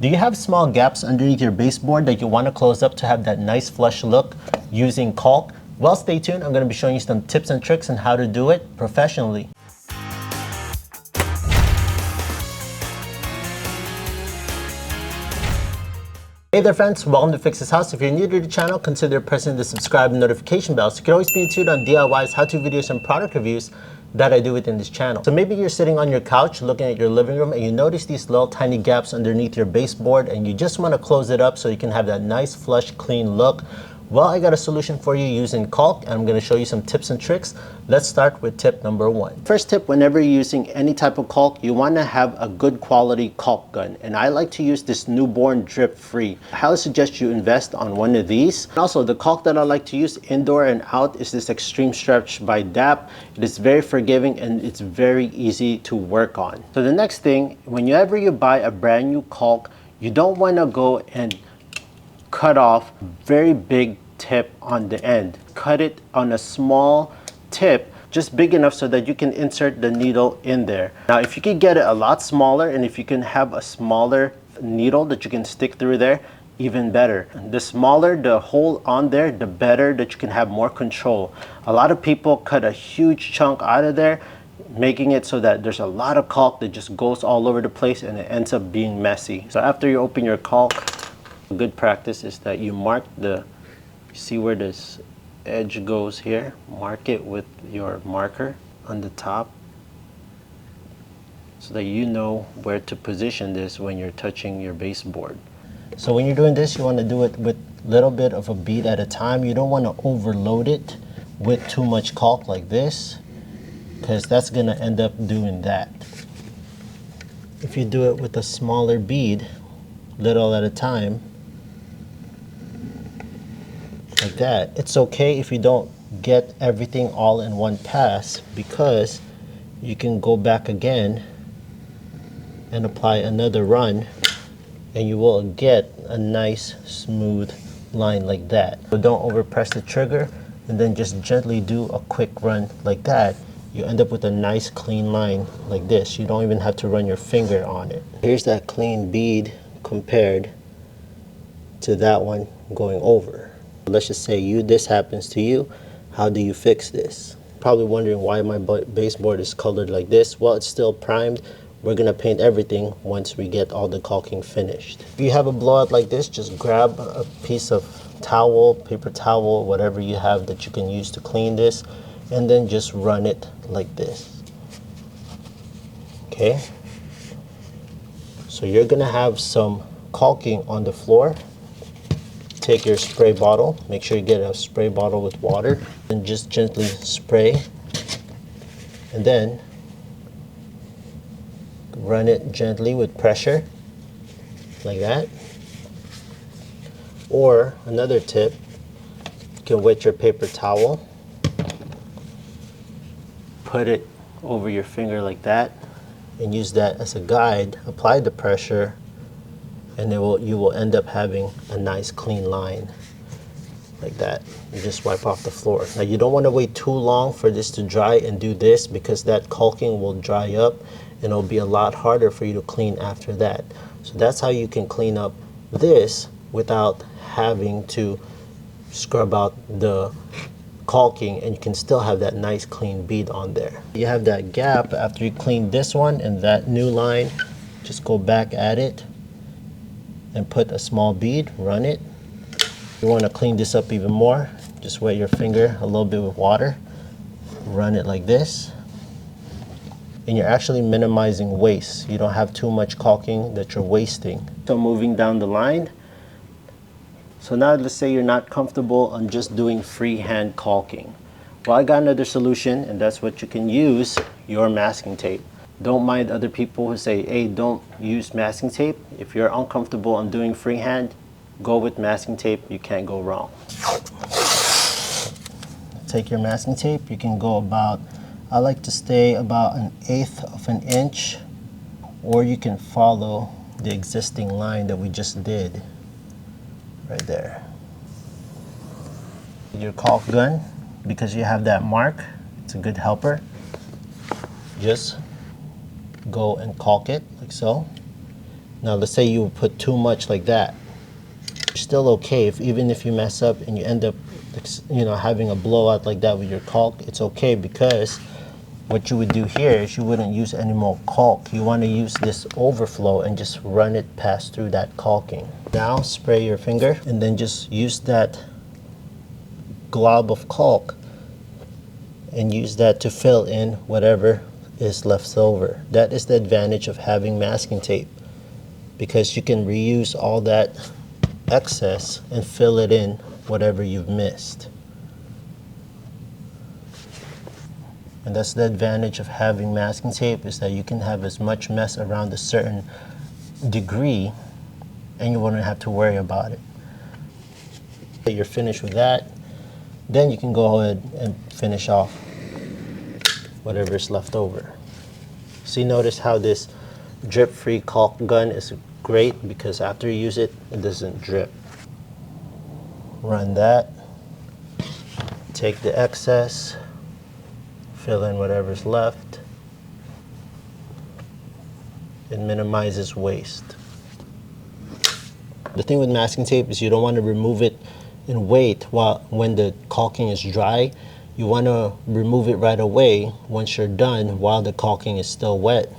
Do you have small gaps underneath your baseboard that you want to close up to have that nice flush look using caulk? Well, stay tuned. I'm going to be showing you some tips and tricks on how to do it professionally. Hey there friends, welcome to Fix This House. If you're new to the channel, consider pressing the subscribe and notification bell so you can always be in tune on DIYs, how-to videos, and product reviews that I do within this channel. So maybe you're sitting on your couch looking at your living room and you notice these little tiny gaps underneath your baseboard and you just want to close it up so you can have that nice, flush, clean look. Well, I got a solution for you using caulk, and I'm going to show you some tips and tricks. Let's start with tip number one. First tip, whenever you're using any type of caulk, you want to have a good quality caulk gun. And I like to use this Newborn Drip Free. I highly suggest you invest on one of these. And also, the caulk that I like to use indoor and out is this Extreme Stretch by DAP. It is very forgiving and it's very easy to work on. So the next thing, whenever you buy a brand new caulk, you don't want to go and cut off very big tip on the end. Cut it on a small tip, just big enough so that you can insert the needle in there. Now, if you can get it a lot smaller and if you can have a smaller needle that you can stick through there, even better. The smaller the hole on there, the better that you can have more control. A lot of people cut a huge chunk out of there, making it so that there's a lot of caulk that just goes all over the place and it ends up being messy. So after you open your caulk, a good practice is that you mark see where this edge goes here, mark it with your marker on the top so that you know where to position this when you're touching your baseboard. So when you're doing this, you want to do it with a little bit of a bead at a time. You don't want to overload it with too much caulk like this, because that's going to end up doing that. If you do it with a smaller bead, little at a time, like that, it's okay if you don't get everything all in one pass, because you can go back again and apply another run and you will get a nice smooth line like that. So don't overpress the trigger and then just gently do a quick run like that. You end up with a nice clean line like this. You don't even have to run your finger on it. Here's that clean bead compared to that one going over. Let's just say this happens to you. How do you fix this? Probably wondering why my baseboard is colored like this. Well, it's still primed. We're gonna paint everything once we get all the caulking finished. If you have a blowout like this, just grab a piece of towel, paper towel, whatever you have that you can use to clean this, and then just run it like this. Okay? So you're gonna have some caulking on the floor. Take your spray bottle, make sure you get a spray bottle with water, and just gently spray, and then run it gently with pressure, like that. Or another tip, you can wet your paper towel, put it over your finger like that, and use that as a guide, apply the pressure, and you will end up having a nice clean line like that. You just wipe off the floor. Now you don't want to wait too long for this to dry and do this, because that caulking will dry up and it'll be a lot harder for you to clean after that. So that's how you can clean up this without having to scrub out the caulking, and you can still have that nice clean bead on there. You have that gap after you clean this one and that new line, just go back at it and put a small bead, run it. If you want to clean this up even more, just wet your finger a little bit with water, run it like this, and you're actually minimizing waste. You don't have too much caulking that you're wasting. So moving down the line, so now let's say you're not comfortable on just doing freehand caulking. Well, I got another solution, and that's what you can use your masking tape. Don't mind other people who say, hey, don't use masking tape. If you're uncomfortable on doing freehand, go with masking tape. You can't go wrong. Take your masking tape. You can go about, I like to stay about 1/8 of an inch, or you can follow the existing line that we just did right there. Your caulk gun, because you have that mark, it's a good helper. Just go and caulk it like so. Now let's say you put too much like that. You're still okay even if you mess up and you end up, you know, having a blowout like that with your caulk. It's okay, because what you would do here is you wouldn't use any more caulk. You want to use this overflow and just run it past through that caulking. Now spray your finger and then just use that glob of caulk and use that to fill in whatever is left over. That is the advantage of having masking tape, because you can reuse all that excess and fill it in whatever you've missed. And that's the advantage of having masking tape, is that you can have as much mess around a certain degree and you won't have to worry about it. You're finished with that, then you can go ahead and finish off whatever's left over. See, notice how this drip-free caulk gun is great, because after you use it, it doesn't drip. Run that, take the excess, fill in whatever's left. It minimizes waste. The thing with masking tape is you don't want to remove it and wait when the caulking is dry. You want to remove it right away once you're done while the caulking is still wet.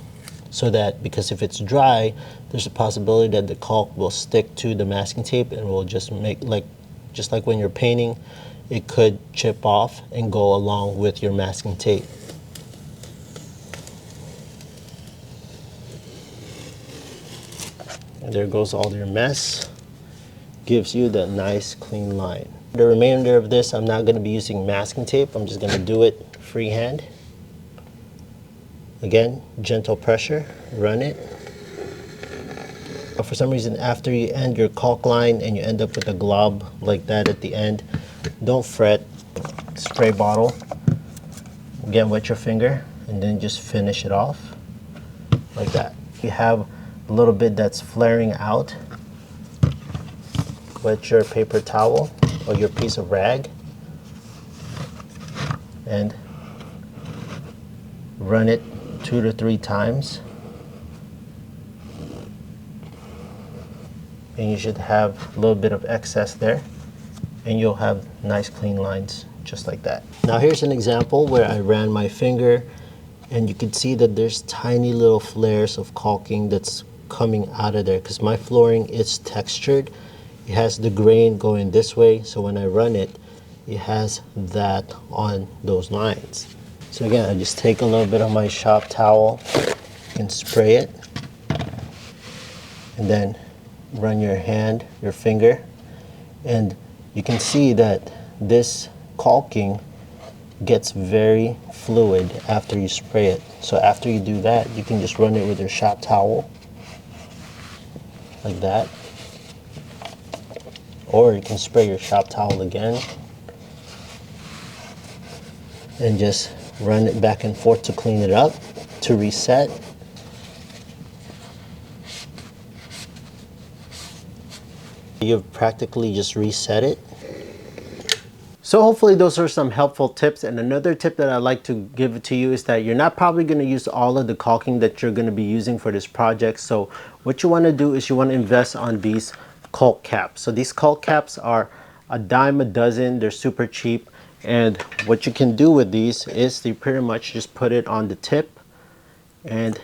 So that, because if it's dry, there's a possibility that the caulk will stick to the masking tape and will just make, just like when you're painting, it could chip off and go along with your masking tape. And there goes all your mess. Gives you that nice clean line. The remainder of this, I'm not going to be using masking tape. I'm just going to do it freehand. Again, gentle pressure, run it. But for some reason, after you end your caulk line and you end up with a glob like that at the end, don't fret. Spray bottle. Again, wet your finger and then just finish it off like that. You have a little bit that's flaring out. Wet your paper towel or your piece of rag and run it 2 to 3 times, and you should have a little bit of excess there, and you'll have nice clean lines just like that. Now here's an example where I ran my finger and you can see that there's tiny little flares of caulking that's coming out of there, because my flooring is textured. It has the grain going this way, so when I run it, it has that on those lines. So again, I just take a little bit of my shop towel and spray it, and then run your hand, your finger, and you can see that this caulking gets very fluid after you spray it. So after you do that, you can just run it with your shop towel like that, or you can spray your shop towel again and just run it back and forth to clean it up, to reset. You've practically just reset it. So hopefully those are some helpful tips. And another tip that I'd like to give to you is that you're not probably going to use all of the caulking that you're going to be using for this project. So what you want to do is you want to invest on these caulk caps. So these caulk caps are a dime a dozen. They're super cheap. And what you can do with these is you pretty much just put it on the tip and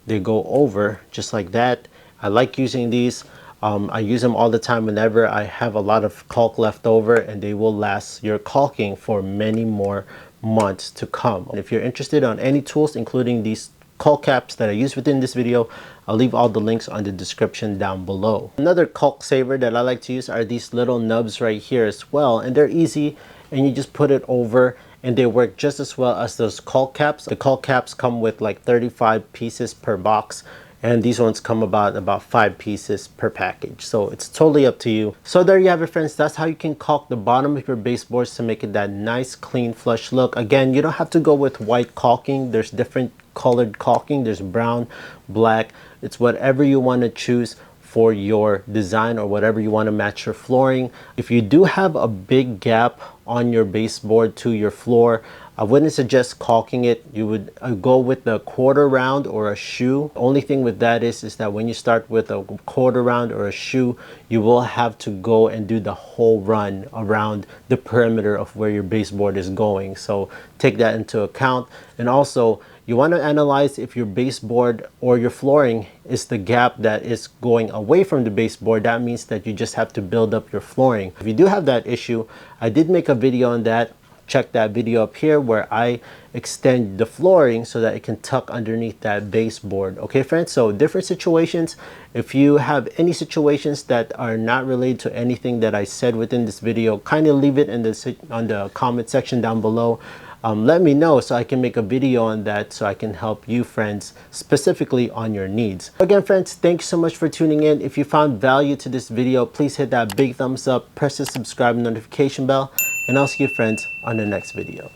they go over just like that. I like using these. I use them all the time whenever I have a lot of caulk left over, and they will last your caulking for many more months to come. And if you're interested on any tools, including these caulk caps that I use within this video, I'll leave all the links on the description down below. Another caulk saver that I like to use are these little nubs right here as well, and they're easy, and you just put it over and they work just as well as those caulk caps. The caulk caps come with like 35 pieces per box, and these ones come about 5 pieces per package. So it's totally up to you. So there you have it, friends. That's how you can caulk the bottom of your baseboards to make it that nice, clean, flush look. Again, you don't have to go with white caulking. There's different colored caulking. There's brown, black. It's whatever you want to choose for your design or whatever you want to match your flooring. If you do have a big gap on your baseboard to your floor, I wouldn't suggest caulking it. You would go with the quarter round or a shoe. Only thing with that is that when you start with a quarter round or a shoe, you will have to go and do the whole run around the perimeter of where your baseboard is going. So take that into account. And also, you want to analyze if your baseboard or your flooring is the gap that is going away from the baseboard. That means that you just have to build up your flooring. If you do have that issue, I did make a video on that. Check that video up here where I extend the flooring so that it can tuck underneath that baseboard. Okay, friends, so different situations. If you have any situations that are not related to anything that I said within this video, kind of leave it in the comment section down below. Let me know so I can make a video on that, so I can help you friends specifically on your needs. Again, friends, thanks so much for tuning in. If you found value to this video, please hit that big thumbs up, press the subscribe and notification bell, and I'll see you friends on the next video.